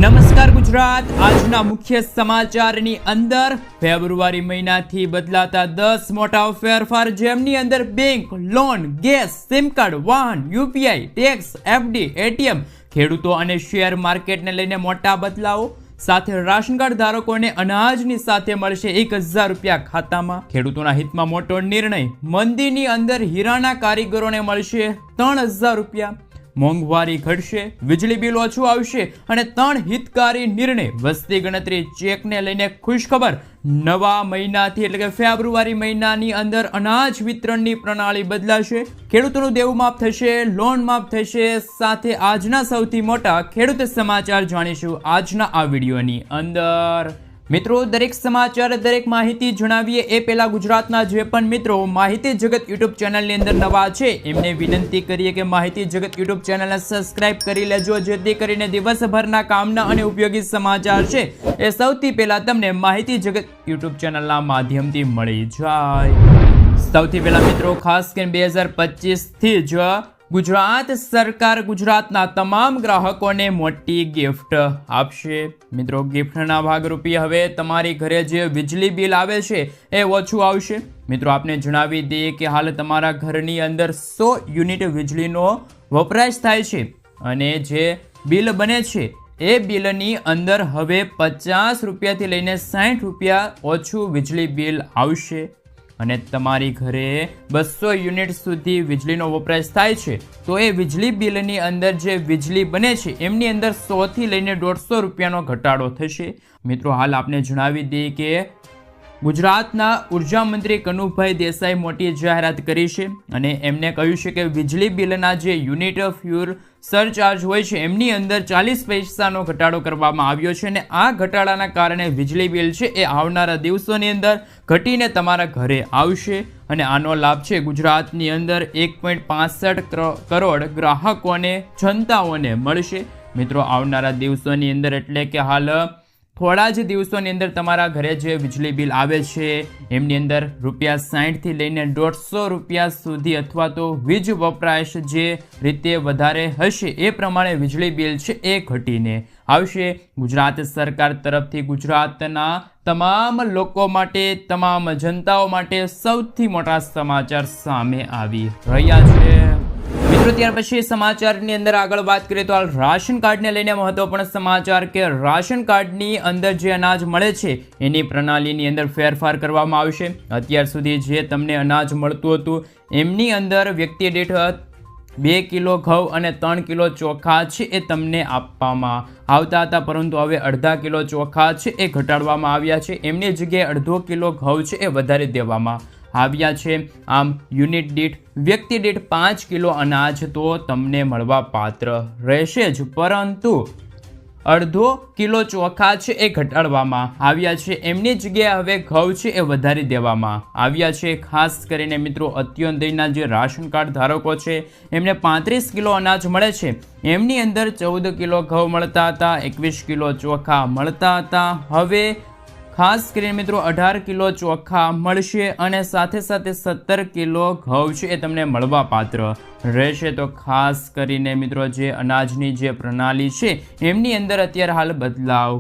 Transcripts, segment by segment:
નમસ્કાર ગુજરાત, આજના મુખ્ય સમાચારની અંદર ફેબ્રુઆરી મહિનાથી બદલાતા 10 મોટા ફેરફાર, જેમની અંદર bank, loan, gas, sim card, વાહન, યુપીઆઈ, ટેક્સ, એફડી, એટીએમ, ખેડૂતો અને શેર માર્કેટને લઈને મોટા બદલાવો. સાથે રાશન કાર્ડ ધારકોને અનાજની સાથે મળશે 1000 રૂપિયા ખાતામાં. ખેડૂતોના હિતમાં મોટો નિર્ણય, મંદીની અંદર હીરાના કારીગરોને મળશે 3000 રૂપિયા. મોંઘવારી ઘટશે, વીજળી બિલ ઓછું આવશે અને 3 હિતકારી નિર્ણય. વસ્તી ગણતરી ચેકને લઈને ખુશખબર, નવા મહિનાથી એટલે કે ફેબ્રુઆરી મહિનાની અંદર અનાજ વિતરણની પ્રણાલી બદલાશે. ખેડૂતોનું દેવું માફ થશે, લોન માફ થશે. સાથે આજના સૌથી મોટા ખેડૂત સમાચાર જાણીશું આજના આ વિડીયોની અંદર. મિત્રો, દરેક સમાચાર, દરેક માહિતી જણાવીએ એ પહેલા ગુજરાતના જે પણ મિત્રો માહિતી જગત યુટ્યુબ ચેનલની અંદર નવા છે એમને વિનંતી કરીએ કે માહિતી જગત યુટ્યુબ ચેનલને સબસ્ક્રાઇબ કરી લેજો, જેથી કરીને દિવસભરના કામના અને ઉપયોગી સમાચાર છે એ સૌથી પહેલા તમને માહિતી જગત યુટ્યુબ ચેનલના માધ્યમથી મળી જાય. સૌથી પહેલા મિત્રો, ખાસ કરીને 2025 થી જ ગુજરાત સરકાર ગુજરાતના તમામ ગ્રાહકોને મોટી ગિફ્ટ આપશે. મિત્રો, ગિફ્ટના ભાગરૂપે હવે તમારી ઘરે જે વીજળી બિલ આવે છે એ ઓછું આવશે. મિત્રો, આપને જણાવી દઈએ કે હાલ તમારા ઘરની અંદર 100 યુનિટ વીજળીનો વપરાશ થાય છે અને જે બિલ બને છે એ બિલની અંદર હવે 50 રૂપિયાથી લઈને 60 રૂપિયા ઓછું વીજળી બિલ આવશે. અને તમારી ઘરે 200 યુનિટ સુધી વીજળીનો વપરાશ થાય છે તો એ વીજળી બિલની અંદર જે વીજળી બને છે એમની અંદર 100 થી લઈને 150 રૂપિયાનો ઘટાડો થશે. મિત્રો, હાલ આપને જણાવી દઈએ કે ગુજરાતના ઉર્જા મંત્રી કનુભાઈ દેસાઈ મોટી જાહેરાત કરી છે અને એમને કહ્યું છે કે વીજળી બિલના જે યુનિટ ફ્યુલ સરચાર્જ હોય છે એમની અંદર 40 પૈસાનો ઘટાડો કરવામાં આવ્યો છે અને આ ઘટાડાના કારણે વીજળી બિલ છે એ આવનારા દિવસોની અંદર ઘટીને તમારા ઘરે આવશે. અને આનો લાભ છે ગુજરાતની અંદર 1.65 કરોડ ગ્રાહકોને, જનતાઓને મળશે. મિત્રો, આવનારા દિવસોની અંદર એટલે કે હાલ થોડા જ દિવસોની અંદર તમારા ઘરે જે વીજળી બિલ આવે છે એમની અંદર ₹60 થી લઈને 150 રૂપિયા સુધી અથવા તો વીજ વપરાશ જે રીતે વધારે હશે એ પ્રમાણે વીજળી બિલ છે એ ઘટીને આવશે. ગુજરાત સરકાર તરફથી ગુજરાતના તમામ લોકો માટે, તમામ જનતાઓ માટે સૌથી મોટા સમાચાર સામે આવી રહ્યા છે. મિત્રો, ત્યાર પછી સમાચારની અંદર આગળ વાત કરીએ તો હાલ રાશન કાર્ડને લઈને મહત્વપૂર્ણ સમાચાર કે રાશન કાર્ડની અંદર જે અનાજ મળે છે એની પ્રણાલીની અંદર ફેરફાર કરવામાં આવશે. અત્યાર સુધી જે તમને અનાજ મળતું હતું એમની અંદર વ્યક્તિ દીઠ 2 કિલો ઘઉં અને 3 કિલો ચોખા છે એ તમને આપવામાં આવતા હતા, પરંતુ હવે અડધા કિલો ચોખા છે એ ઘટાડવામાં આવ્યા છે. એમની જગ્યાએ અડધો કિલો ઘઉં છે એ વધારી દેવામાં આવ્યા છે. આમ યુનિટ દીઠ, વ્યક્તિ દીઠ 5 કિલો અનાજ તો તમને મળવા પાત્ર રહેશે જ, પરંતુ અડધો કિલો ચોખા છે એ ઘટાડવામાં આવ્યા છે. એમની જગ્યાએ હવે ઘઉં છે એ વધારી દેવામાં આવ્યા છે. ખાસ કરીને મિત્રો, અત્યોદયના જે રાશન કાર્ડ ધારકો છે એમને 35 કિલો અનાજ મળે છે, એમની અંદર 14 કિલો ઘઉં મળતા હતા, 21 કિલો ચોખા મળતા હતા. હવે ખાસ કરીને મિત્રો 18 કિલો ચોખા મળશે અને સાથે સાથે 17 કિલો ઘઉં છે એ તમને મળવા પાત્ર રહેશે. તો ખાસ કરીને મિત્રો, જે અનાજની જે પ્રણાલી છે એમની અંદર અત્યારે હાલ બદલાવ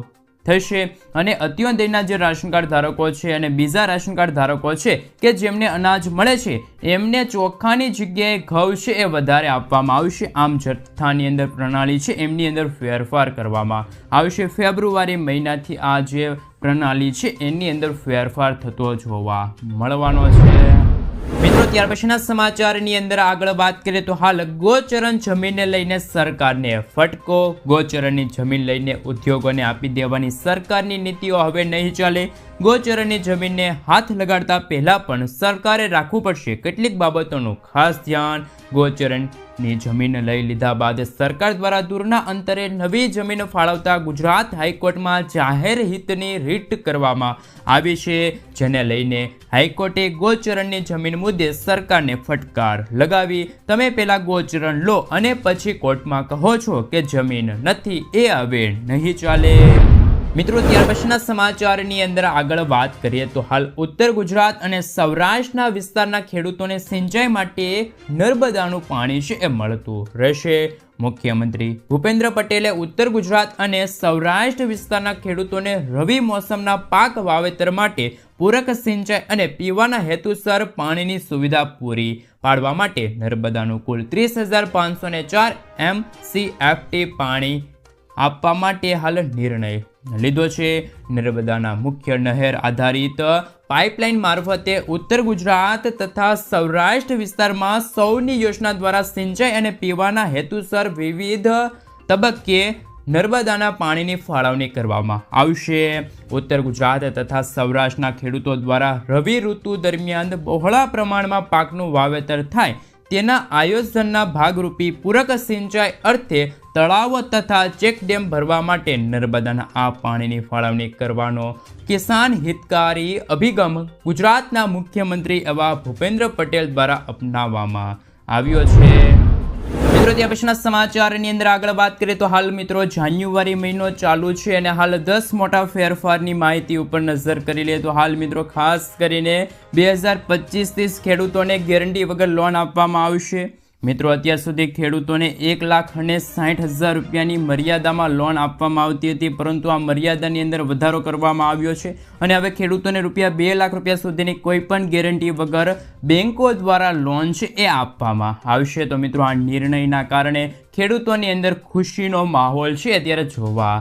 થશે અને અત્યોદયના જે રાશન કાર્ડ ધારકો છે અને બીજા રાશન કાર્ડ ધારકો છે કે જેમને અનાજ મળે છે એમને ચોખાની જગ્યાએ ઘઉં છે એ વધારે આપવામાં આવશે. આમ જથ્થાની અંદર પ્રણાલી છે એમની અંદર ફેરફાર કરવામાં આવશે. ફેબ્રુઆરી મહિનાથી આ જે પ્રણાલી છે એની અંદર ફેરફાર થતો જોવા મળવાનો છે. મિત્રો, ત્યાર પછીના સમાચારની અંદર આગળ વાત કરીએ તો હાલ ગોચરણ જમીનને લઈને સરકારને ફટકો. ગોચરણની જમીન લઈને ઉદ્યોગોને આપી દેવાની સરકારની નીતિઓ હવે નહીં ચાલે. ગોચરણની જમીનને હાથ લગાડતા પહેલા પણ સરકારે રાખવું પડશે કેટલીક બાબતોનું ખાસ ધ્યાન. ગોચરણની જમીન લઈ લીધા બાદ સરકાર દ્વારા દૂરના અંતરે નવી જમીન ફાળવતા ગુજરાત હાઈકોર્ટમાં જાહેર હિતની રીટ કરવામાં આવી છે, જેને લઈને હાઈકોર્ટે ગોચરણની જમીન મુદ્દે સરકારને ફટકાર લગાવી. તમે પહેલા ગોચરણ લો અને પછી કોર્ટમાં કહો છો કે જમીન નથી, એ હવે નહીં ચાલે. મિત્રો ત્યાર પછીના સમાચારની અંદર આગળ વાત કરીએ તો હાલ ઉત્તર ગુજરાત અને સૌરાષ્ટ્રના વિસ્તારના ખેડૂતોને સિંચાઈ માટે નર્મદાનું પાણી છે એ મળતું રહેશે. મુખ્યમંત્રી ભૂપેન્દ્ર પટેલે ઉત્તર ગુજરાત અને સૌરાષ્ટ્ર વિસ્તારના ખેડૂતોને રવિ મોસમના પાક વાવેતર માટે પૂરક સિંચાઈ અને પીવાના હેતુસર પાણીની સુવિધા પૂરી પાડવા માટે નર્મદાનું કુલ 30,504 MCFT પાણી આપવા માટે હાલ નિર્ણય લીધો છે. નર્મદાના મુખ્ય નહેર આધારિત પાઇપલાઇન મારફતે ઉત્તર ગુજરાત તથા સૌરાષ્ટ્ર વિસ્તારમાં સૌની યોજના દ્વારા સિંચાઈ અને પીવાના હેતુસર વિવિધ તબક્કે નર્મદાના પાણીની ફાળવણી કરવામાં આવશે. ઉત્તર ગુજરાત તથા સૌરાષ્ટ્રના ખેડૂતો દ્વારા રવિ ઋતુ દરમિયાન બહોળા પ્રમાણમાં પાકનું વાવેતર થાય તેના આયોજનના ભાગરૂપી પૂરક સિંચાઈ અર્થે તળાવો તથા ચેકડેમ ભરવા માટે નર્મદાના આ પાણીની ફાળવણી કરવાનો કિસાન હિતકારી અભિગમ ગુજરાતના મુખ્યમંત્રી એવા ભૂપેન્દ્ર પટેલ દ્વારા અપનાવવામાં આવ્યો છે. મિત્રો ત્યાં પછીના સમાચારની અંદર આગળ વાત કરીએ તો હાલ મિત્રો જાન્યુઆરી મહિનો ચાલુ છે અને હાલ 10 મોટા ફેરફારની માહિતી ઉપર નજર કરી લઈએ તો હાલ મિત્રો ખાસ કરીને 2025થી ખેડૂતોને ગેરંટી વગર લોન આપવામાં આવશે. મિત્રો અત્યાર સુધી ખેડૂતોને 1,60,000 રૂપિયાની મર્યાદામાં લોન આપવામાં આવતી હતી, પરંતુ આ મર્યાદાની અંદર વધારો કરવામાં આવ્યો છે અને હવે ખેડૂતોને ₹2 લાખ રૂપિયા સુધીની કોઈ પણ ગેરંટી વગર બેંકો દ્વારા લોન છે એ આપવામાં આવશે. તો મિત્રો આ નિર્ણયના કારણે ખેડૂતોની અંદર ખુશીનો માહોલ છે અત્યારે જોવા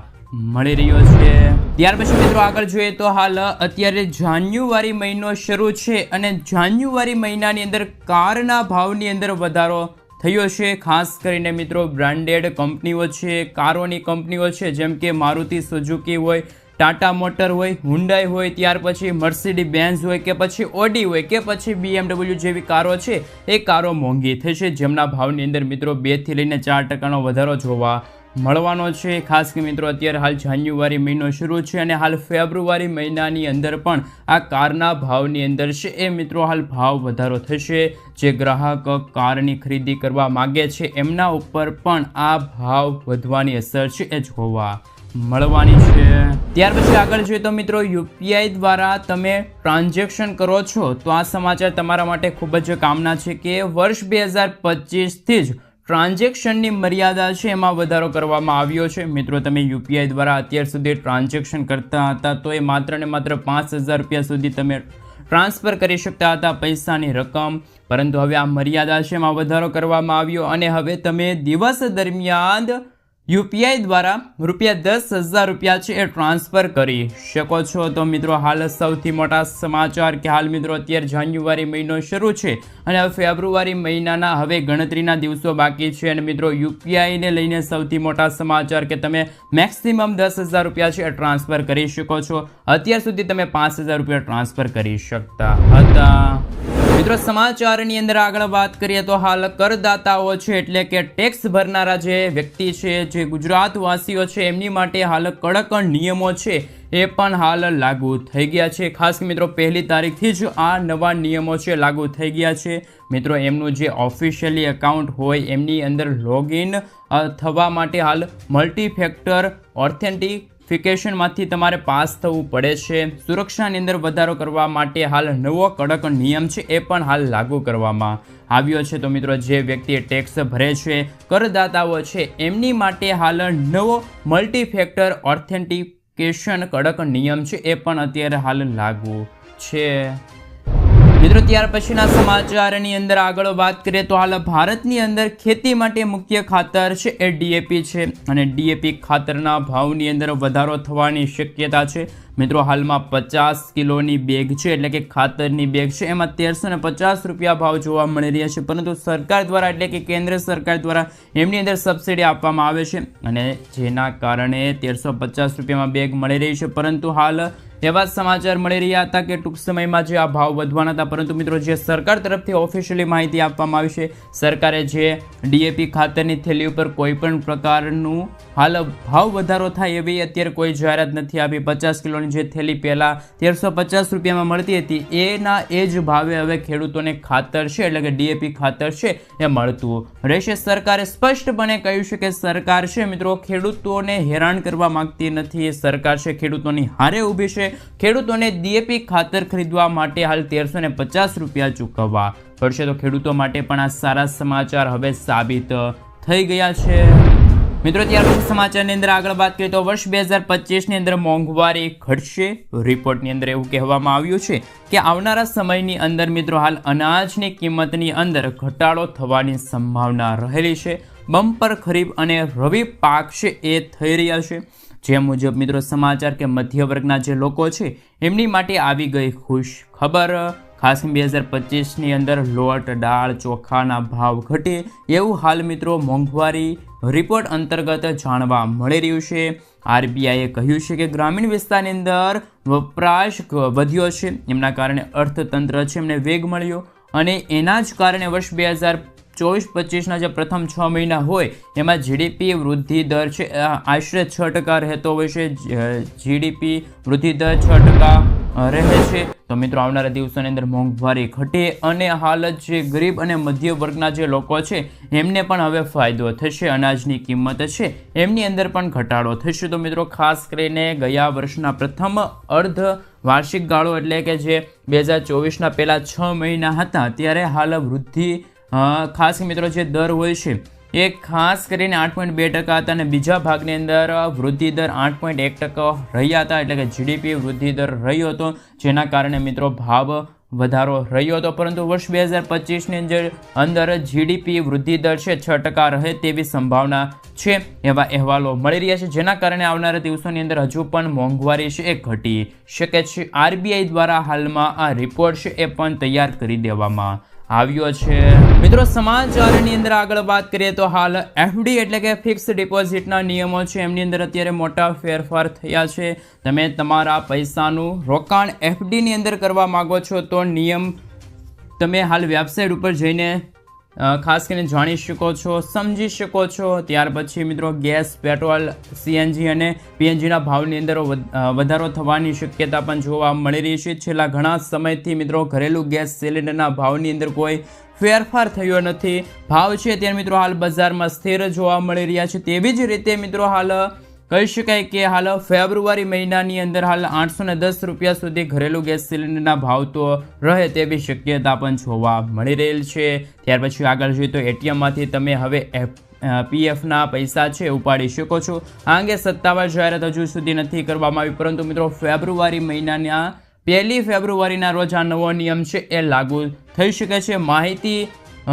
મળી રહ્યો છે. ત્યાર પછી મિત્રો આગળ જોઈએ તો હાલ અત્યારે જાન્યુઆરી મહિનો શરૂ છે અને જાન્યુઆરી મહિનાની અંદર કારના ભાવની અંદર વધારો થયો છે. ખાસ કરીને મિત્રો બ્રાન્ડેડ કંપનીઓ છે, કારોની કંપનીઓ છે, જેમ કે મારુતિ સુઝુકી હોય, ટાટા મોટર હોય, હુન્ડાઈ હોય, ત્યાર પછી મર્સિડીઝ બેન્ઝ હોય કે પછી ઓડી હોય કે પછી BMW જેવી કારો છે એ કારો મોંઘી થશે, જેમના ભાવની અંદર મિત્રો 2 થી લઈને 4% વધારો જોવા મળવાનો છે. ખાસ કે મિત્રો અત્યારે હાલ જાન્યુઆરી મહિનો શરૂ છે અને હાલ ફેબ્રુઆરી મહિનાની અંદર પણ આ કારના ભાવની અંદર છે એ મિત્રો હાલ ભાવ વધારો થશે. જે ગ્રાહક કારની ખરીદી કરવા માગે છે એમના ઉપર પણ આ ભાવ વધવાની અસર છે એ જોવા મળવાની છે. ત્યાર પછી આગળ જોઈએ તો મિત્રો યુપીઆઈ દ્વારા તમે ટ્રાન્ઝેક્શન કરો છો તો આ સમાચાર તમારા માટે ખૂબ જ કામના છે કે વર્ષ 2025થી જ ટ્રાન્ઝેક્શનની મર્યાદા છે એમાં વધારો કરવામાં આવ્યો છે. મિત્રો તમે યુપીઆઈ દ્વારા અત્યાર સુધી ટ્રાન્ઝેક્શન કરતા હતા તો એ માત્ર ને માત્ર 5,000 રૂપિયા સુધી તમે ટ્રાન્સફર કરી શકતા હતા પૈસાની રકમ, પરંતુ હવે આ મર્યાદા છે એમાં વધારો કરવામાં આવ્યો અને હવે તમે દિવસ દરમિયાન યુપીઆઈ દ્વારા ₹10,000 રૂપિયા છે એ ટ્રાન્સફર કરી શકો છો. તો મિત્રો હાલ સૌથી મોટા સમાચાર કે હાલ મિત્રો અત્યારે જાન્યુઆરી મહિનો શરૂ છે અને હવે ફેબ્રુઆરી મહિનાના હવે ગણતરીના દિવસો બાકી છે અને મિત્રો યુપીઆઈને લઈને સૌથી મોટા સમાચાર કે તમે મેક્સિમમ 10,000 રૂપિયા છે એ ટ્રાન્સફર કરી શકો છો. અત્યાર સુધી તમે 5,000 રૂપિયા ટ્રાન્સફર કરી શકતા હતા. મિત્રો સમાચારની અંદર આગળ વાત કરીએ તો હાલ કરદાતાઓ છે એટલે કે ટેક્સ ભરનારા જે વ્યક્તિ છે, જે ગુજરાતવાસીઓ છે, એમની માટે હાલ કડક નિયમો છે એ પણ હાલ લાગુ થઈ ગયા છે. ખાસ મિત્રો 1 તારીખથી જ આ નવા નિયમો છે લાગુ થઈ ગયા છે. મિત્રો એમનું જે ઓફિશિયલી એકાઉન્ટ હોય એમની અંદર લોગિન થવા માટે હાલ મલ્ટી ફેક્ટર ઓથેન્ટિફિકેશનમાંથી તમારે પાસ થવું પડે છે. સુરક્ષાની અંદર વધારો કરવા માટે હાલ નવો કડક નિયમ છે એ પણ હાલ લાગુ કરવામાં આવ્યો છે. તો મિત્રો જે વ્યક્તિ ટેક્સ ભરે છે, કરદાતાઓ છે, એમની માટે હાલ નવો મલ્ટી ફેક્ટર ઓથેન્ટિકેશન કડક નિયમ છે એ પણ અત્યારે હાલ લાગુ છે. મિત્રો ત્યાર પછીના સમાચારની અંદર આગળ વાત કરીએ તો હાલ ભારતની અંદર ખેતી માટે મુખ્ય ખાતર છે એ ડીએપી છે અને ડીએપી ખાતરના ભાવની અંદર વધારો થવાની શક્યતા છે. મિત્રો હાલમાં 50 કિલોની બેગ છે એટલે કે ખાતરની બેગ છે એમાં 1,350 રૂપિયા ભાવ જોવા મળી રહ્યા છે, પરંતુ સરકાર દ્વારા એટલે કે કેન્દ્ર સરકાર દ્વારા એમની અંદર સબસિડી આપવામાં આવે છે અને જેના કારણે 1,350 રૂપિયામાં બેગ મળી રહી છે. પરંતુ હાલ એવા સમાચાર મળી રહ્યા હતા કે ટૂંક સમયમાં જે આ ભાવ વધવાના હતા, પરંતુ મિત્રો જે સરકાર તરફથી ઓફિશિયલી માહિતી આપવામાં આવી છે, સરકારે જે ડીએપી ખાતરની થેલી ઉપર કોઈ પણ પ્રકારનું હાલ ભાવ વધારો થાય એવી અત્યારે કોઈ જાહેરાત નથી આપી. 50 કિલોની જે થેલી પહેલાં 1350 રૂપિયામાં મળતી હતી એના એ જ ભાવે હવે ખેડૂતોને ખાતર છે એટલે કે DAP ખાતર છે એ મળતું રહેશે. સરકારે સ્પષ્ટપણે કહ્યું છે કે સરકાર છે મિત્રો ખેડૂતોને હેરાન કરવા માંગતી નથી. સરકાર છે ખેડૂતોની હારે ઊભી છે. ખેડૂતોને DAP ખાતર ખરીદવા માટે હાલ 1350 રૂપિયા ચૂકવવા પડશે. તો ખેડૂતો માટે પણ આ સારા સમાચાર હવે સાબિત થઈ ગયા છે મિત્રો. ત્યાર પછી સમાચારની અંદર આગળ વાત કરીએ તો વર્ષ 2025ની અંદર મોંઘવારી ઘટશે. રિપોર્ટની અંદર એવું કહેવામાં આવ્યું છે કે આવનારા સમયની અંદર મિત્રો હાલ અનાજની કિંમતની અંદર ઘટાડો થવાની સંભાવના રહેલી છે. બમ્પર ખરીફ અને રવિ પાક છે એ થઈ રહ્યા છે. જે મુજબ મિત્રો સમાચાર કે મધ્ય વર્ગના જે લોકો છે એમની માટે આવી ગઈ ખુશ ખબર. ખાસ 2025ની અંદર લોટ, દાળ, ચોખાના ભાવ ઘટે એવું હાલ મિત્રો મોંઘવારી રિપોર્ટ અંતર્ગત જાણવા મળી રહ્યું છે. RBIએ કહ્યું છે કે ગ્રામીણ વિસ્તારની અંદર વપરાશ વધ્યો છે. એમના કારણે અર્થતંત્ર છે એમને વેગ મળ્યો અને એના જ કારણે વર્ષ 2024-25ના જે પ્રથમ 6 મહિના હોય એમાં GDP વૃદ્ધિ દર છે આશરે 6% રહેતો હોય છે. GDP વૃદ્ધિ દર 6% રહે છે. તો મિત્રો આવનારા દિવસોની અંદર મોંઘવારી ઘટે અને હાલ જે ગરીબ અને મધ્ય વર્ગના જે લોકો છે એમને પણ હવે ફાયદો થશે. અનાજની કિંમત છે એમની અંદર પણ ઘટાડો થશે. તો મિત્રો ખાસ કરીને ગયા વર્ષના પ્રથમ અર્ધ વાર્ષિક ગાળો એટલે કે જે 2024ના પહેલા 6 મહિના હતા ત્યારે હાલ વૃદ્ધિ ખાસ મિત્રો જે દર હોય છે એ ખાસ કરીને 8.2% હતા અને બીજા ભાગની અંદર વૃદ્ધિ દર 8.1% રહ્યા હતા. એટલે કે GDP વૃદ્ધિ દર રહ્યો હતો જેના કારણે મિત્રો ભાવ વધારો રહ્યો હતો. પરંતુ વર્ષ 2025ની અંદર GDP વૃદ્ધિ દર છે 6% રહે તેવી સંભાવના છે એવા અહેવાલો મળી રહ્યા છે. જેના કારણે આવનારા દિવસોની અંદર હજુ પણ મોંઘવારી છે એ ઘટી શકે છે. RBI દ્વારા હાલમાં આ રિપોર્ટ છે એ પણ તૈયાર કરી દેવામાં આવ્યો છે મિત્રો. સમાચારની અંદર આગળ વાત કરીએ તો હાલ FD એટલે કે ફિક્સ ડિપોઝિટના નિયમો છે એમની અંદર અત્યારે મોટા ફેરફાર થયા છે. તમે તમારા પૈસાનું રોકાણ FD ની અંદર કરવા માંગો છો તો નિયમ તમે હાલ વેબસાઇટ ઉપર જઈને ખાસ કરીને જાણી શકો છો, સમજી શકો છો. ત્યાર પછી મિત્રો ગેસ, પેટ્રોલ, CNG અને PNGના ભાવની અંદર વધારો થવાની શક્યતા પણ જોવા મળી રહી છે. છેલ્લા ઘણા સમયથી મિત્રો ઘરેલું ગેસ સિલિન્ડરના ભાવની અંદર કોઈ ફેરફાર થયો નથી. ભાવ છે ત્યારે મિત્રો હાલ બજારમાં સ્થિર જોવા મળી રહ્યા છે. તેવી જ રીતે મિત્રો હાલ કહી શકાય કે હાલ ફેબ્રુઆરી મહિનાની અંદર હાલ 810 રૂપિયા સુધી ઘરેલું ગેસ સિલિન્ડરના ભાવ તો રહે તેવી શક્યતા પણ જોવા મળી રહેલ છે. ત્યાર પછી આગળ જોઈએ તો ATMમાંથી તમે હવે PFના પૈસા છે ઉપાડી શકો છો. આ અંગે સત્તાવાર જાહેરાત હજુ સુધી નથી કરવામાં આવી પરંતુ મિત્રો ફેબ્રુઆરી મહિનાના 1 ફેબ્રુઆરીના રોજ આ નવો નિયમ છે એ લાગુ થઈ શકે છે. માહિતી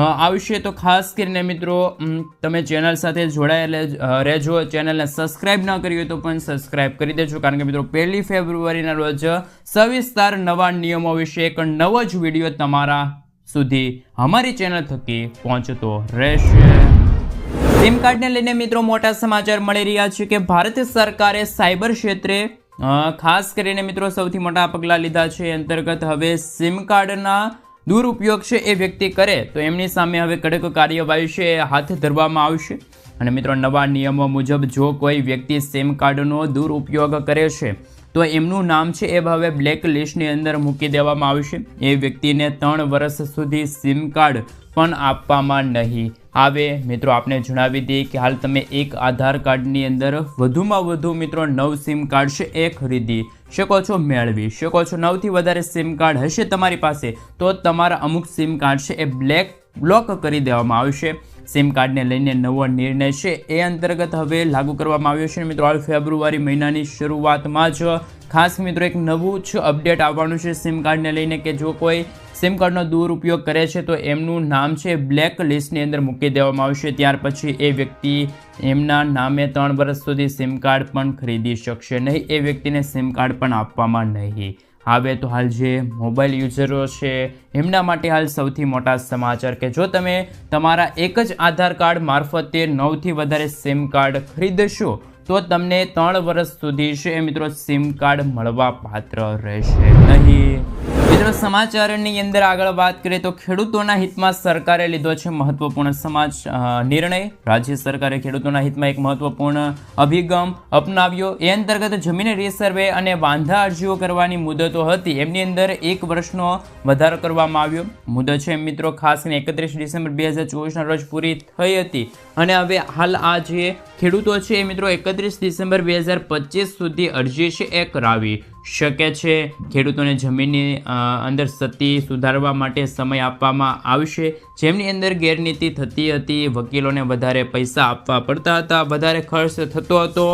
આવશે તો ખાસ કરીને મિત્રો તમે ચેનલ સાથે જોડાયેલા રહેજો. ચેનલને સબસ્ક્રાઇબ ન કરી હોય તો પણ સબસ્ક્રાઇબ કરી દેજો કારણ કે મિત્રો 1 ફેબ્રુઆરીના રોજ સવિસ્તાર નવા નિયમો વિશે એક નવો જ વિડીયો તમારા સુધી અમારી ચેનલ થકી પહોંચતો રહેશે. સિમ કાર્ડને લઈને મિત્રો મોટા સમાચાર મળી રહ્યા છે કે ભારત સરકારે સાયબર ક્ષેત્રે ખાસ કરીને મિત્રો સૌથી મોટા પગલાં લીધા છે. અંતર્ગત હવે સિમ કાર્ડના દુરુપયોગ છે એ વ્યક્તિ કરે તો એમની સામે હવે કડક કાર્યવાહી છે હાથ ધરવામાં આવશે. અને મિત્રો નવા નિયમો મુજબ જો કોઈ વ્યક્તિ સિમ કાર્ડનો દુરુપયોગ કરે છે તો એમનું નામ છે એ હવે બ્લેક લિસ્ટની અંદર મૂકી દેવામાં આવશે. એ વ્યક્તિને 3 વર્ષ સુધી સિમ કાર્ડ પણ આપવામાં નહીં આવે. મિત્રો આપને જણાવી દઈએ કે હાલ તમે એક આધાર કાર્ડની અંદર વધુમાં વધુ મિત્રો 9 સિમ કાર્ડ છે એ ખરીદી શકો છો, મેળવી શકો છો. 9થી વધારે સિમ કાર્ડ હશે તમારી પાસે તો તમારા અમુક સિમ કાર્ડ છે એ બ્લોક કરી દેવામાં આવશે. સિમ કાર્ડને લઈને નવો નિર્ણય છે એ અંતર્ગત હવે લાગુ કરવામાં આવ્યો છે. મિત્રો હાલ ફેબ્રુઆરી મહિનાની શરૂઆતમાં જ ખાસ મિત્રો એક નવું જ અપડેટ આવવાનું છે સિમ કાર્ડને લઈને કે જો કોઈ સિમ કાર્ડનો દુરુપયોગ કરે છે તો એમનું નામ છે બ્લેક લિસ્ટની અંદર મૂકી દેવામાં આવશે. ત્યાર પછી એ વ્યક્તિ એમના નામે 3 વર્ષ સુધી સિમ કાર્ડ પણ ખરીદી શકશે નહીં. એ વ્યક્તિને સિમ કાર્ડ પણ આપવામાં નહીં આવે. તો હાલ જે મોબાઈલ યુઝરો છે એમના માટે હાલ સૌથી મોટા સમાચાર કે જો તમે તમારા એક જ આધાર કાર્ડ મારફતે 9થી વધારે સિમ કાર્ડ ખરીદશો તો તમને 3 વર્ષ સુધી છે મિત્રો સિમ કાર્ડ મળવા પાત્ર રહેશે નહીં. મિત્રો સમાચારની અંદર આગળ વાત કરીએ તો ખેડૂતોના હિતમાં સરકારે લીધો છે મહત્વપૂર્ણ નિર્ણય. રાજ્ય સરકારે ખેડૂતોના હિતમાં એક મહત્વપૂર્ણ અભિગમ અપનાવ્યો. એ અંતર્ગત જમીન રીસર્વે અને વાંધા અરજીઓ કરવાની મુદતો હતી એમની અંદર 1 વર્ષનો વધારો કરવામાં આવ્યો. મુદત છે મિત્રો ખાસ કરીને 31 ડિસેમ્બર 2024ના રોજ પૂરી થઈ હતી અને હવે હાલ આ જે ખેડૂતો છે એ મિત્રો 31 ડિસેમ્બર 2025 સુધી અરજી છે એ કરાવી શકે છે. ખેડૂતોને જમીનની અંદર સતી સુધારવા માટે સમય આપવામાં આવશે. જેમની અંદર ગેરનીતિ થતી હતી, વકીલોને વધારે પૈસા આપવા પડતા હતા, વધારે ખર્ચ થતો હતો.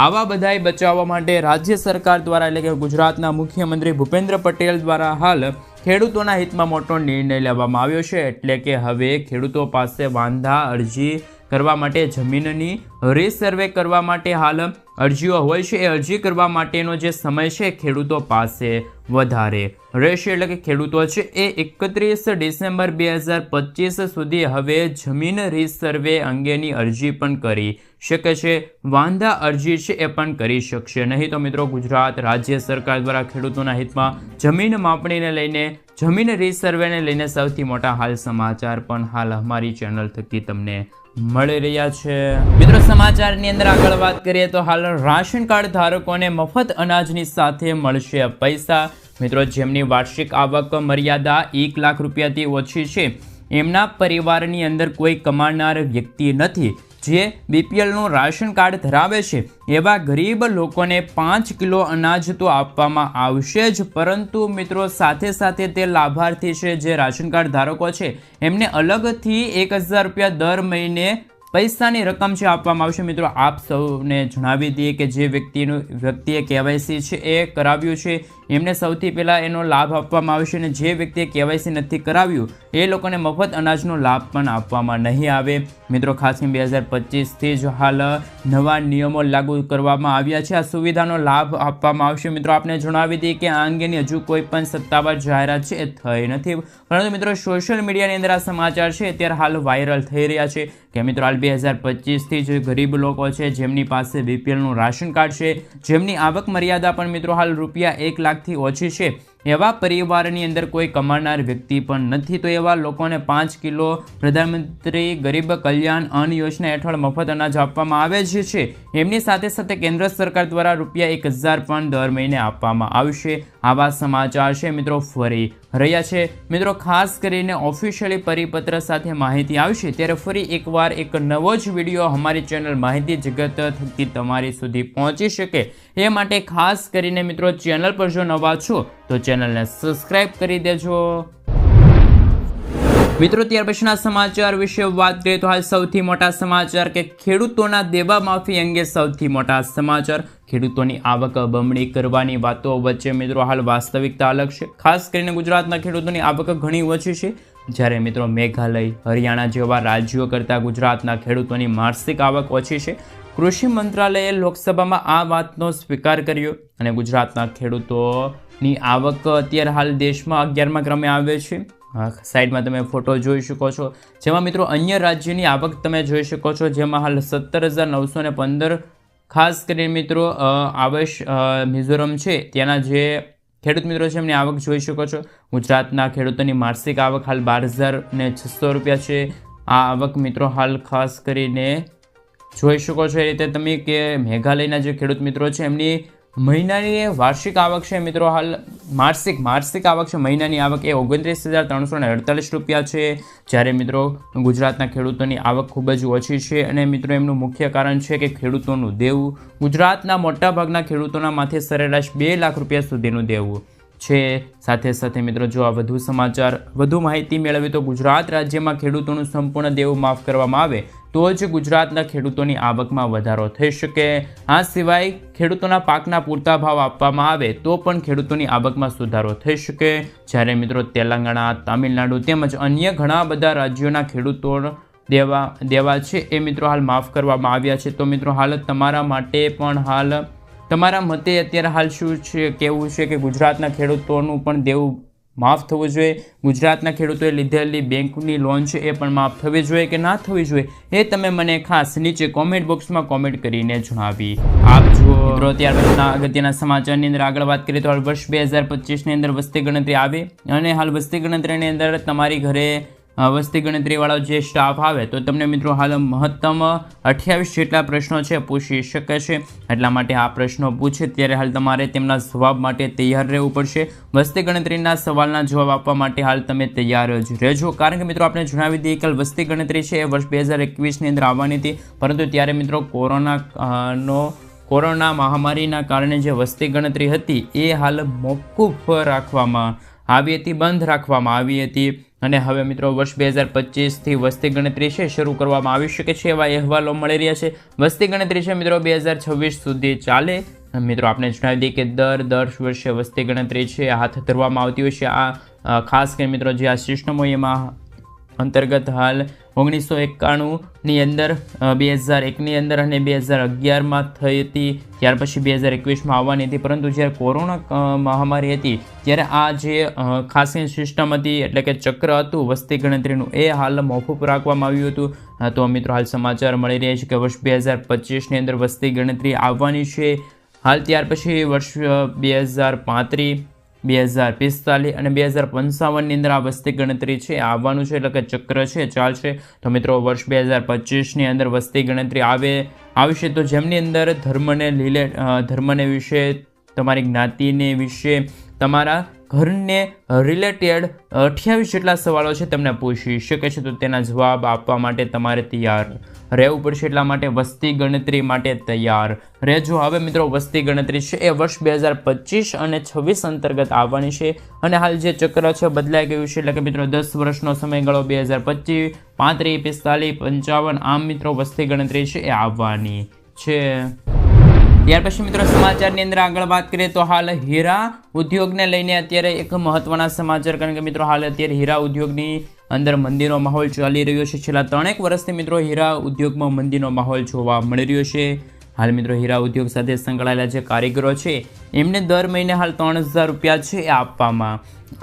આવા બધાય બચાવવા માટે રાજ્ય સરકાર દ્વારા એટલે કે ગુજરાતના મુખ્યમંત્રી ભૂપેન્દ્ર પટેલ દ્વારા હાલ ખેડૂતોના હિતમાં મોટો નિર્ણય લેવામાં આવ્યો છે. એટલે કે હવે ખેડૂતો પાસે વાંધા અરજી કરવા માટે, જમીનની રીસર્વે કરવા માટે હાલ અરજીઓ હોય છે. એ અરજી કરવા માટેનો જે સમય છે ખેડૂતો પાસે વધારે રહેશે. એટલે કે ખેડૂતો છે એ 31 ડિસેમ્બર 2025 સુધી હવે જમીન રીસર્વે અંગેની અરજી પણ કરી શકે છે. વાંધા અરજી છે એ પણ કરી શકશે નહીં. તો મિત્રો ગુજરાત રાજ્ય સરકાર દ્વારા ખેડૂતોના હિતમાં જમીન માપણીને લઈને, જમીન રીસર્વેને લઈને સૌથી મોટા હાલ સમાચાર પણ હાલ અમારી ચેનલ થકી તમને મળી રહ્યા છે. મિત્રો સમાચારની અંદર આગળ વાત કરીએ તો હાલ રાશન કાર્ડ ધારકોને મફત અનાજની સાથે મળશે પૈસા. મિત્રો જેમની વાર્ષિક આવક મર્યાદા 1 લાખ રૂપિયાથી ઓછી છે, એમના પરિવારની અંદર કોઈ કમાનાર વ્યક્તિ નથી, જે બીપીએલનું રાશન કાર્ડ ધરાવે છે, એવા ગરીબ લોકોને 5 કિલો અનાજ તો આપવામાં આવશે જ, પરંતુ મિત્રો સાથે સાથે તે લાભાર્થી છે જે રાશન કાર્ડ ધારકો છે એમને અલગથી 1000 રૂપિયા દર મહિને પૈસાની રકમ છે આપવામાં આવશે. મિત્રો આપ સૌને જણાવી દઈએ કે જે વ્યક્તિએ કેવાયસી છે એ કરાવ્યું છે એમને સૌથી પહેલાં એનો લાભ આપવામાં આવશે, અને જે વ્યક્તિએ કેવાયસી નથી કરાવ્યું એ લોકોને મફત અનાજનો લાભ પણ આપવામાં નહીં આવે. મિત્રો ખાસ કરીને 2025થી જ હાલ નવા નિયમો લાગુ કરવામાં આવ્યા છે. આ સુવિધાનો લાભ આપવામાં આવશે. મિત્રો આપને જણાવી દઈએ કે આ અંગેની હજુ કોઈ પણ સત્તાવાર જાહેરાત છે એ થઈ નથી, પરંતુ મિત્રો સોશિયલ મીડિયાની અંદર આ સમાચાર છે અત્યારે હાલ વાયરલ થઈ રહ્યા છે કે મિત્રો હાલ 2025થી જ ગરીબ લોકો છે જેમની પાસે બીપીએલનું રાશન કાર્ડ છે, જેમની આવક મર્યાદા પણ મિત્રો હાલ રૂપિયા 1 લાખથી ઓછી છે, એવા પરિવારની અંદર કોઈ કમાનાર વ્યક્તિ પણ નથી, તો એવા લોકોને 5 કિલો પ્રધાનમંત્રી ગરીબ કલ્યાણ અન્ન યોજના હેઠળ મફત અનાજ આપવામાં આવે છે. એમની સાથે સાથે કેન્દ્ર સરકાર દ્વારા રૂપિયા 1000 પણ દર મહિને આપવામાં આવશે. આવા સમાચાર છે મિત્રો ફરી રહ્યા છે. મિત્રો ખાસ કરીને ઓફિશિયલી પરિપત્ર સાથે માહિતી આવશે ત્યારે ફરી એકવાર એક નવો જ વિડીયો અમારી ચેનલ માહિતી જગત થકી તમારી સુધી પહોંચી શકે એ માટે ખાસ કરીને મિત્રો ચેનલ પર જો નવા છો તો ચેનલને સબસ્ક્રાઇબ કરી દેજો. મિત્રો ત્યાર પછીના સમાચાર વિશે વાત કરીએ તો હાલ સૌથી મોટા સમાચાર કે ખેડૂતોના દેવા માફી અંગે સૌથી મોટા સમાચાર. ખેડૂતોની આવક બમણી કરવાની વાતો વચ્ચે મિત્રો હાલ વાસ્તવિકતા અલગ છે. ખાસ કરીને ગુજરાતના ખેડૂતોની આવક ઘણી ઓછી છે, જ્યારે મિત્રો મેઘાલય, હરિયાણા જેવા રાજ્યો કરતાં ગુજરાતના ખેડૂતોની માસિક આવક ઓછી છે. કૃષિ મંત્રાલયે લોકસભામાં આ વાતનો સ્વીકાર કર્યો અને ગુજરાતના ખેડૂતોની આવક અત્યારે હાલ દેશમાં 11મા ક્રમે આવે છે. સાઈડમાં તમે ફોટો જોઈ શકો છો, જેમાં મિત્રો અન્ય રાજ્યની આવક તમે જોઈ શકો છો, જેમાં હાલ 17,915 ખાસ કરીને મિત્રો મિઝોરમ છે ત્યાંના જે ખેડૂત મિત્રો છે એમની આવક જોઈ શકો છો. ગુજરાતના ખેડૂતોની માસિક આવક હાલ 12,600 રૂપિયા છે. આ આવક મિત્રો હાલ ખાસ કરીને જોઈ શકો છો એ રીતે તમે કે મેઘાલયના જે ખેડૂત મિત્રો છે એમની મહિનાની વાર્ષિક આવક છે મિત્રો હાલ માસિક આવક છે, મહિનાની આવક એ 29,348 રૂપિયા છે, જ્યારે મિત્રો ગુજરાતના ખેડૂતોની આવક ખૂબ જ ઓછી છે. અને મિત્રો એમનું મુખ્ય કારણ છે કે ખેડૂતોનું દેવું. ગુજરાતના મોટાભાગના ખેડૂતોના માથે સરેરાશ 2 લાખ રૂપિયા સુધીનું દેવું છે. સાથે સાથે મિત્રો જો આ વધુ માહિતી મેળવી તો ગુજરાત રાજ્યમાં ખેડૂતોનું સંપૂર્ણ દેવું માફ કરવામાં આવે તો જ ગુજરાતના ખેડૂતોની આવકમાં વધારો થઈ શકે. આ સિવાય ખેડૂતોના પાકના પૂરતા ભાવ આપવામાં આવે તો પણ ખેડૂતોની આવકમાં સુધારો થઈ શકે. જ્યારે મિત્રો તેલંગાણા, તામિલનાડુ તેમજ અન્ય ઘણા બધા રાજ્યોના ખેડૂતો દેવા છે એ મિત્રો હાલ માફ કરવામાં આવ્યા છે. તો મિત્રો હાલ તમારા માટે પણ હાલ તમારા મતે અત્યારે હાલ શું છે કેવું છે કે ગુજરાતના ખેડૂતોનું પણ દેવું માફ થવું જોઈએ, ગુજરાતના ખેડૂતોએ લીધેલી બેંકની લોન છે એ પણ માફ થવી જોઈએ કે ના થવી જોઈએ એ તમે મને ખાસ નીચે કોમેન્ટ બોક્સમાં કોમેન્ટ કરીને જણાવી આપજો. મિત્રો ત્યાર પછીના અગત્યના સમાચારની અંદર આગળ વાત કરીએ તો હાલ વર્ષ 2025ની અંદર વસ્તી ગણતરી આવે અને હાલ વસ્તી ગણતરીની અંદર તમારી ઘરે વસ્તી ગણતરીવાળો જે સ્ટાફ આવે તો તમને મિત્રો હાલ મહત્તમ 28 જેટલા પ્રશ્નો છે પૂછી શકે છે. એટલા માટે આ પ્રશ્નો પૂછે ત્યારે હાલ તમારે તેમના જવાબ માટે તૈયાર રહેવું પડશે. વસ્તી ગણતરીના સવાલના જવાબ આપવા માટે હાલ તમે તૈયાર જ રહેજો, કારણ કે મિત્રો આપણે જણાવી દઈએ કે વસ્તી ગણતરી છે એ વર્ષ 2021ની અંદર આવવાની હતી, પરંતુ ત્યારે મિત્રો કોરોના મહામારીના કારણે જે વસ્તી ગણતરી હતી એ હાલ મોકૂફ રાખવામાં આવી હતી, બંધ રાખવામાં આવી હતી. અને હવે મિત્રો વર્ષ 2025થી વસ્તી ગણતરી છે શરૂ કરવામાં આવી શકે છે એવા અહેવાલો મળી રહ્યા છે. વસ્તી ગણતરી છે મિત્રો 2026 સુધી ચાલે. મિત્રો આપણે જણાવી દઈએ કે દર વર્ષે વસ્તી ગણતરી છે હાથ ધરવામાં આવતી હોય છે. આ ખાસ કરીને મિત્રો જે આ સિસ્ટમ હોય એમાં અંતર્ગત હાલ 1991ની અંદર 2001ની અંદર અને 2011માં થઈ હતી, ત્યાર પછી 2021માં આવવાની હતી. પરંતુ જ્યારે કોરોના મહામારી હતી ત્યારે આ જે ખાસ સિસ્ટમ હતી એટલે કે ચક્ર હતું વસ્તી ગણતરીનું એ હાલ મોકૂફ રાખવામાં આવ્યું હતું. તો મિત્રો હાલ સમાચાર મળી રહ્યા છે કે વર્ષ 2025ની અંદર વસ્તી ગણતરી આવવાની છે. હાલ ત્યાર પછી વર્ષ 2035, 2045 અને 2055ની અંદર આ વસ્તી ગણતરી છે આવવાનું છે, એટલે કે ચક્ર છે ચાલશે. તો મિત્રો વર્ષ 2025ની અંદર વસ્તી ગણતરી આવશે તો જેમની અંદર ધર્મને વિશે, તમારી જ્ઞાતિને વિશે, તમારા ઘરને રિલેટેડ 28 જેટલા સવાલો છે તમને પૂછી શકે છે. તો તેના જવાબ આપવા માટે તમારે તૈયાર રહેવું પડશે. એટલા માટે વસ્તી ગણતરી માટે તૈયાર રહેજો. હવે મિત્રો વસ્તી ગણતરી છે એ વર્ષ 2025 અને 26 અંતર્ગત આવવાની છે અને હાલ જે ચક્ર છે બદલાઈ ગયું છે, એટલે કે મિત્રો 10 વર્ષનો સમયગાળો 2025, 35, 45, 55 આમ મિત્રો વસ્તી ગણતરી છે એ આવવાની છે. ત્યાર પછી મિત્રો સમાચારની અંદર આગળ વાત કરીએ તો હાલ હીરા ઉદ્યોગને લઈને અત્યારે એક મહત્વના સમાચાર, કારણ કે મિત્રો હાલ અત્યારે હીરા ઉદ્યોગની અંદર મંદીનો માહોલ ચાલી રહ્યો છે. છેલ્લા 3 વર્ષથી મિત્રો હીરા ઉદ્યોગમાં મંદીનો માહોલ જોવા મળી રહ્યો છે. હાલ મિત્રો હીરા ઉદ્યોગ સાથે સંકળાયેલા જે કારીગરો છે એમને દર મહિને હાલ 3000 રૂપિયા છે એ આપવામાં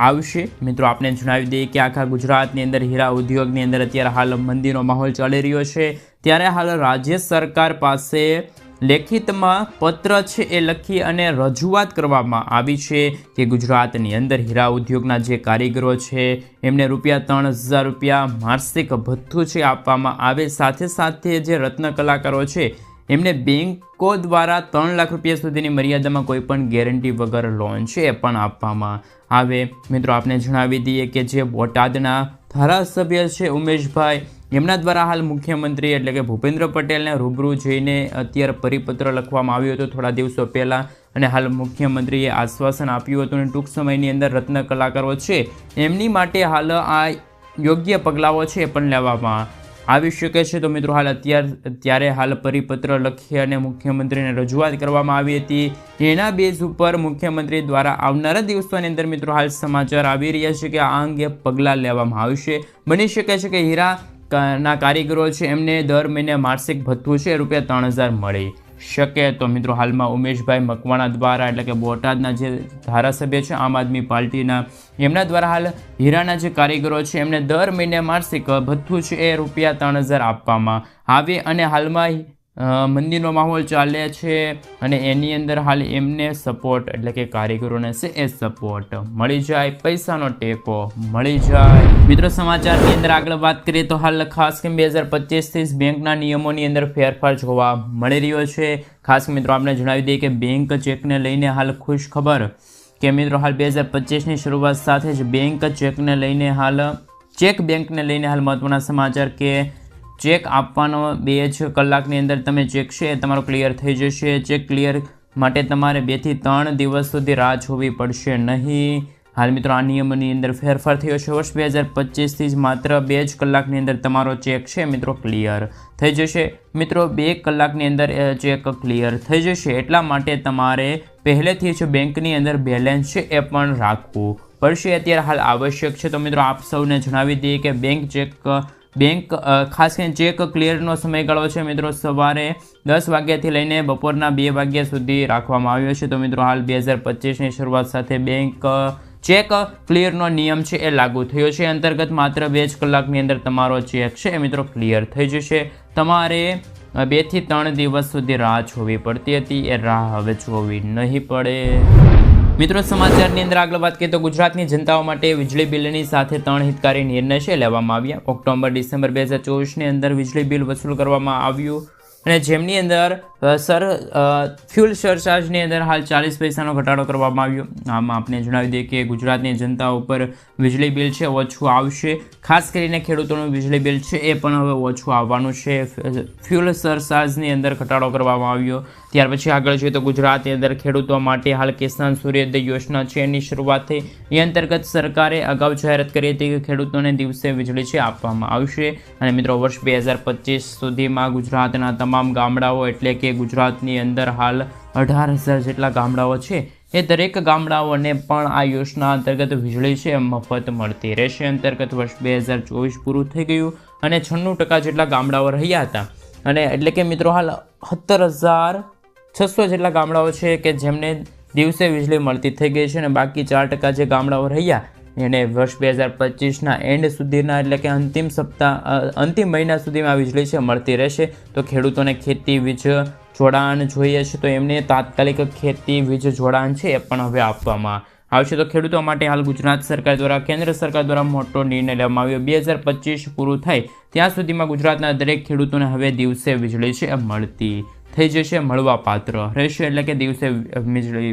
આવશે. મિત્રો આપણે જણાવી દઈએ કે આખા ગુજરાતની અંદર હીરા ઉદ્યોગની અંદર અત્યારે હાલ મંદીનો માહોલ ચાલી રહ્યો છે, ત્યારે હાલ રાજ્ય સરકાર પાસે લેખિતમાં પત્ર છે એ લખી અને રજૂઆત કરવામાં આવી છે કે ગુજરાતની અંદર હીરા ઉદ્યોગના જે કારીગરો છે એમને ₹3000 રૂપિયા માસિક ભથ્થું છે આપવામાં આવે. સાથે જે રત્ન કલાકારો છે એમને બેંકો દ્વારા 3 લાખ રૂપિયા સુધીની મર્યાદામાં કોઈ પણ ગેરંટી વગર લોન છે એ પણ આપવામાં આવે. મિત્રો આપણે જણાવી દઈએ કે જે બોટાદના ધારાસભ્ય છે ઉમેશભાઈ, એમના દ્વારા હાલ મુખ્યમંત્રી એટલે કે ભૂપેન્દ્ર પટેલને રૂબરૂ જઈને અત્યારે પરિપત્ર લખવામાં આવ્યો હતો થોડા દિવસો પહેલાં, અને હાલ મુખ્યમંત્રીએ આશ્વાસન આપ્યું હતું અને ટૂંક સમયની અંદર રત્ન કલાકારો છે એમની માટે હાલ આ યોગ્ય પગલાઓ છે એ પણ લેવામાં આવી શકે છે. તો મિત્રો હાલ ત્યારે હાલ પરિપત્ર લખી અને મુખ્યમંત્રીને રજૂઆત કરવામાં આવી હતી. એના બેઝ ઉપર મુખ્યમંત્રી દ્વારા આવનારા દિવસોની અંદર મિત્રો હાલ સમાચાર આવી રહ્યા છે કે આ અંગે પગલાં લેવામાં આવશે. બની શકે છે કે હીરા ના કારીગરો છે એમને દર મહિને માસિક ભથ્થું છે ₹3000 મળી શકે. તો મિત્રો હાલમાં ઉમેશભાઈ મકવાણા દ્વારા એટલે કે બોટાદના જે ધારાસભ્ય છે આમ આદમી પાર્ટીના, એમના દ્વારા હાલ હીરાના જે કારીગરો છે એમને દર મહિને માસિક ભથ્થું છે એ ₹3000 આપવામાં આવે. અને હાલમાં મંદીનો માહોલ ચાલે છે અને એની અંદર હાલ એમને સપોર્ટ એટલે કે કારીગરોને છે એ સપોર્ટ મળી જાય, પૈસાનો ટેકો મળી જાય. મિત્રો સમાચારની અંદર આગળ વાત કરીએ તો હાલ ખાસ કરીને 2025થી જ બેંકના નિયમોની અંદર ફેરફાર જોવા મળી રહ્યો છે. ખાસ મિત્રો આપણે જણાવી દઈએ કે બેંક ચેકને લઈને હાલ ખુશ ખબર કે મિત્રો હાલ 2025ની શરૂઆત સાથે જ બેંક ચેકને લઈને હાલ બેંકને લઈને હાલ મહત્વના સમાચાર કે ચેક આપવાનો 2 જ કલાકની અંદર તમે ચેક છે તમારો ક્લિયર થઈ જશે. ચેક ક્લિયર માટે તમારે 2 થી 3 દિવસ સુધી રાહ જોવી પડશે નહીં. હાલ મિત્રો આ નિયમની અંદર ફેરફાર થયો છે. વર્ષ 2025થી જ માત્ર 2 જ કલાકની અંદર તમારો ચેક છે મિત્રો ક્લિયર થઈ જશે. મિત્રો 2 કલાકની અંદર ચેક ક્લિયર થઈ જશે, એટલા માટે તમારે પહેલેથી જ બેંકની અંદર બેલેન્સ છે એ પણ રાખવું પડશે. અત્યારે હાલ આવશ્યક છે. તો મિત્રો આપ સૌને જણાવી દઈએ કે બેંક ખાસ કરીને ચેક ક્લિયરનો સમયગાળો છે મિત્રો સવારે 10 વાગ્યાથી લઈને બપોરના 2 વાગ્યા સુધી રાખવામાં આવ્યો છે. તો મિત્રો હાલ 2025ની શરૂઆત સાથે બેંક ચેક ક્લિયરનો નિયમ છે એ લાગુ થયો છે. અંતર્ગત માત્ર 2 જ કલાકની અંદર તમારો ચેક છે એ મિત્રો ક્લિયર થઈ જશે. તમારે 2 થી 3 દિવસ સુધી રાહ જોવી પડતી હતી, એ રાહ હવે જોવી નહીં પડે. મિત્રો, સમાચારની અંદર આગળ વાત કરીએ તો ગુજરાતની જનતાઓ માટે વીજળી બિલની સાથે 3 હિતકારી નિર્ણય છે લેવામાં આવ્યા. ઓક્ટોબર-ડિસેમ્બર 2024ની અંદર વીજળી બિલ વસૂલ કરવામાં આવ્યું અને જેમની અંદર ફ્યુલ સરચાર્જની અંદર હાલ 40 પૈસાનો ઘટાડો કરવામાં આવ્યો. આમાં આપણે જણાવી દઈએ કે ગુજરાતની જનતા ઉપર વીજળી બિલ છે ઓછું આવશે. ખાસ કરીને ખેડૂતોનું વીજળી બિલ છે એ પણ હવે ઓછું આવવાનું છે. ફ્યુલ સરચાર્જની અંદર ઘટાડો કરવામાં આવ્યો. ત્યાર પછી આગળ જોઈએ તો ગુજરાતની અંદર ખેડૂતો માટે હાલ કિસાન સૂર્યોદય યોજના છે એની શરૂઆત થઈ. એ અંતર્ગત સરકારે અગાઉ જાહેરાત કરી હતી કે ખેડૂતોને દિવસે વીજળી છે આપવામાં આવશે. અને મિત્રો, વર્ષ 2025 સુધીમાં ગુજરાતના તમામ ગામડાઓ એટલે કે ગુજરાતની અંદર હાલ 18,000 જેટલા ગામડાઓ છે એ દરેક ગામડાઓને પણ આ યોજના અંતર્ગત વીજળી છે મફત મળતી રહેશે. અંતર્ગત વર્ષ 2024 પૂરું થઈ ગયું અને 96% જેટલા ગામડાઓ રહ્યા હતા. અને એટલે કે મિત્રો, હાલ 17,600 જેટલા ગામડાઓ છે કે જેમને દિવસે વીજળી મળતી થઈ ગઈ છે અને બાકી 4% જે ગામડાઓ રહ્યા એને વર્ષ 2025ના એન્ડ સુધીના એટલે કે અંતિમ મહિના સુધીમાં વીજળી છે મળતી રહેશે. તો ખેડૂતોને ખેતી વીજ જોડાણ જોઈએ છે તો એમને તાત્કાલિક ખેતી વીજ જોડાણ છે એ પણ હવે આપવામાં આવશે. તો ખેડૂતો માટે હાલ ગુજરાત સરકાર દ્વારા કેન્દ્ર સરકાર દ્વારા મોટો નિર્ણય લેવામાં આવ્યો. 2025 પૂરું થાય ત્યાં સુધીમાં ગુજરાતના દરેક ખેડૂતોને હવે દિવસે વીજળી છે મળતી થઈ જશે, મળવા પાત્ર રહેશે. એટલે કે દિવસે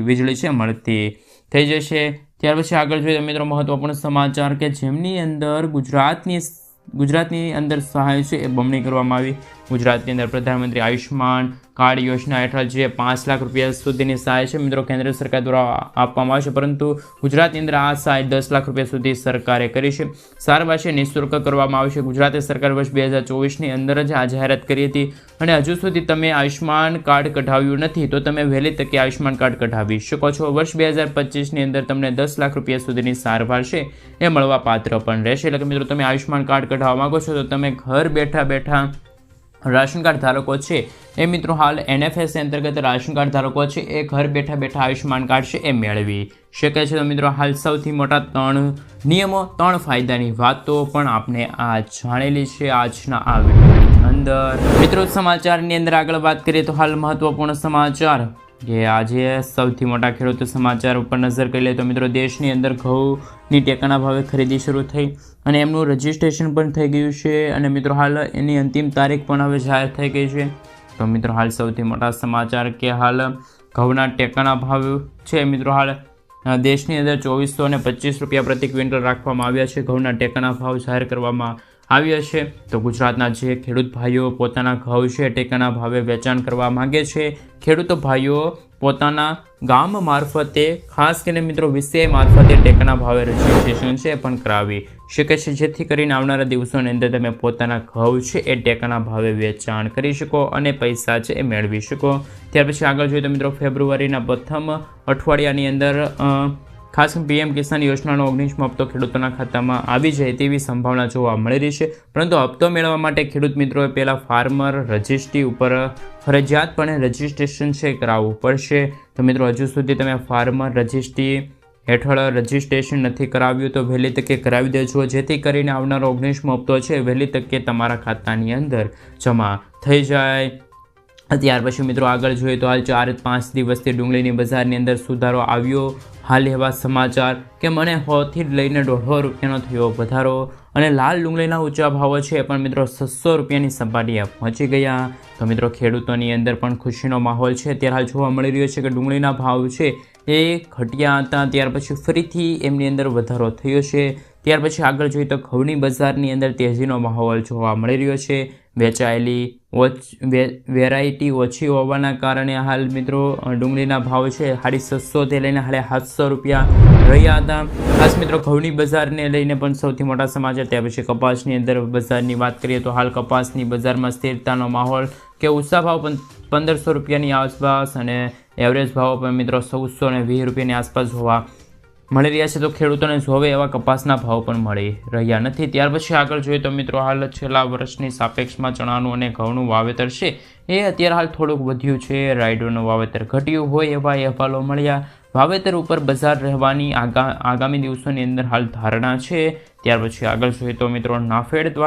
વીજળી છે મળતી થઈ જશે. ત્યાર પછી આગળ જોઈએ તો મિત્રો, મહત્વપૂર્ણ સમાચાર કે જેમની અંદર ગુજરાતની અંદર સહાય છે એ બમણી કરવામાં આવી. ગુજરાતની અંદર પ્રધાનમંત્રી આયુષ્માન કાર્ડ યોજના હેઠળ જે 5 લાખ રૂપિયા સુધીની સહાય છે મિત્રો કેન્દ્ર સરકાર દ્વારા આપવામાં આવશે, પરંતુ ગુજરાતની અંદર આ સહાય 10 લાખ રૂપિયા સુધી સરકારે કરી છે. સારવાર છે નિઃશુલ્ક કરવામાં આવશે. ગુજરાત સરકાર વર્ષ 2024ની અંદર જ આ જાહેરાત કરી હતી અને હજુ સુધી તમે આયુષ્માન કાર્ડ કઢાવ્યું નથી તો તમે વહેલી તકે આયુષ્માન કાર્ડ કઢાવી શકો છો. વર્ષ 2025ની અંદર તમને 10 લાખ રૂપિયા સુધીની સારવાર છે એ મળવા પાત્ર પણ રહેશે. એટલે કે મિત્રો, તમે આયુષ્માન કાર્ડ કઢાવવા માંગો છો તો તમે ઘર બેઠા રાશન કાર્ડ ધારકો છે એ મિત્રો હાલ NFS અંતર્ગત રાશન કાર્ડ ધારકો છે એ ઘર બેઠા આયુષ્માન કાર્ડ છે એ મેળવી શકે છે. તો મિત્રો, હાલ સૌથી મોટા 3 નિયમો 3 ફાયદાની વાતો પણ આપણે આ જાણેલી છે આજના આ વિડીયોની અંદર. મિત્રો, સમાચારની અંદર આગળ વાત કરીએ તો હાલ મહત્વપૂર્ણ સમાચાર કે આજે સૌથી મોટા ખેડૂત સમાચાર ઉપર નજર કરી લે તો મિત્રો, દેશની અંદર ઘઉંની ટેકાના ભાવે ખરીદી શરૂ થઈ અને એમનું રજિસ્ટ્રેશન પણ થઈ ગયું છે અને મિત્રો હાલ એની અંતિમ તારીખ પણ હવે જાહેર થઈ ગઈ છે. તો મિત્રો, હાલ સૌથી મોટા સમાચાર કે હાલ ઘઉંના ટેકાના ભાવ છે મિત્રો હાલ દેશની અંદર 2425 રૂપિયા પ્રતિ ક્વિન્ટલ રાખવામાં આવ્યા છે. ઘઉંના ટેકાના ભાવ જાહેર કરવામાં આવ્યા છે. તો ગુજરાતના જે ખેડૂત ભાઈઓ પોતાના ઘઉં છે ટેકાના ભાવે વેચાણ કરવા માંગે છે, ખેડૂતો ભાઈઓ પોતાના ગામ મારફતે ખાસ કરીને મિત્રો વિષય મારફતે ટેકાના ભાવે રજીસ્ટ્રેશન છે પણ કરાવી શકે છે, જેથી કરીને આવનારા દિવસોની અંદર તમે પોતાના ઘઉં છે એ ટેકાના ભાવે વેચાણ કરી શકો અને પૈસા છે એ મેળવી શકો. ત્યાર પછી આગળ જોઈએ તો મિત્રો, ફેબ્રુઆરીના પ્રથમ અઠવાડિયાની અંદર ખાસ PM કિસાન યોજનાનો 19મો હપ્તો ખેડૂતોના ખાતામાં આવી જાય તેવી સંભાવના જોવા મળી રહી છે. પરંતુ હપ્તો મેળવવા માટે ખેડૂત મિત્રોએ પહેલાં ફાર્મર રજિસ્ટ્રી ઉપર ફરજિયાતપણે રજિસ્ટ્રેશન છે કરાવવું પડશે. તો મિત્રો, હજુ સુધી તમે ફાર્મર રજિસ્ટ્રી હેઠળ રજિસ્ટ્રેશન નથી કરાવ્યું તો વહેલી તકે કરાવી દેજો, જેથી કરીને આવનારો 19મો હપ્તો છે વહેલી તકે તમારા ખાતાની અંદર જમા થઈ જાય. ત્યાર પછી મિત્રો આગળ જોઈએ તો હાલ 4-5 દિવસથી ડુંગળીની બજારની અંદર સુધારો આવ્યો. હાલ એવા સમાચાર કે મને 100 થી લઈને 150 રૂપિયાનો થયો વધારો અને લાલ ડુંગળીના ઊંચા ભાવો છે પણ મિત્રો 600 રૂપિયાની સપાટીએ પહોંચી ગયા. તો મિત્રો, ખેડૂતોની અંદર પણ ખુશીનો માહોલ છે. અત્યારે હાલ જોવા મળી રહ્યો છે કે ડુંગળીના ભાવ છે એ ઘટ્યા હતા, ત્યાર પછી ફરીથી એમની અંદર વધારો થયો છે. ત્યાર પછી આગળ જોઈએ તો ઘઉંની બજારની અંદર તેજીનો માહોલ જોવા મળી રહ્યો છે. વેચાયેલી વેરાયટી ઓછી હોવાના કારણે હાલ મિત્રો ડુંગળીના ભાવ છે 650 થી લઈને 750 રૂપિયા રહ્યા હતા. ખાસ મિત્રો, ઘઉંની બજારને લઈને પણ સૌથી મોટા સમાચાર. ત્યાર પછી કપાસની અંદર બજારની વાત કરીએ તો હાલ કપાસની બજારમાં સ્થિરતાનો માહોલ કે ઊંચા ભાવ પણ 1500 રૂપિયાની આસપાસ અને એવરેજ ભાવ પણ મિત્રો 1420 રૂપિયાની આસપાસ જોવા મળી રહ્યા છે. તો ખેડૂતોને જોવે એવા કપાસના ભાવ પણ મળી રહ્યા નથી. ત્યાર પછી આગળ જોઈએ તો મિત્રો, હાલ છેલ્લા વર્ષની સાપેક્ષમાં ચણાનું અને ઘઉંનું વાવેતર છે એ અત્યારે હાલ થોડુંક વધ્યું છે. રાયડોનું વાવેતર ઘટ્યું હોય એવા અહેવાલો મળ્યા. વાવેતર ઉપર બજાર રહેવાની આગામી દિવસોની અંદર હાલ ધારણા છે. ત્યાર પછી આગળ જોઈએ તો મિત્રો, નાફેડ દ્વારા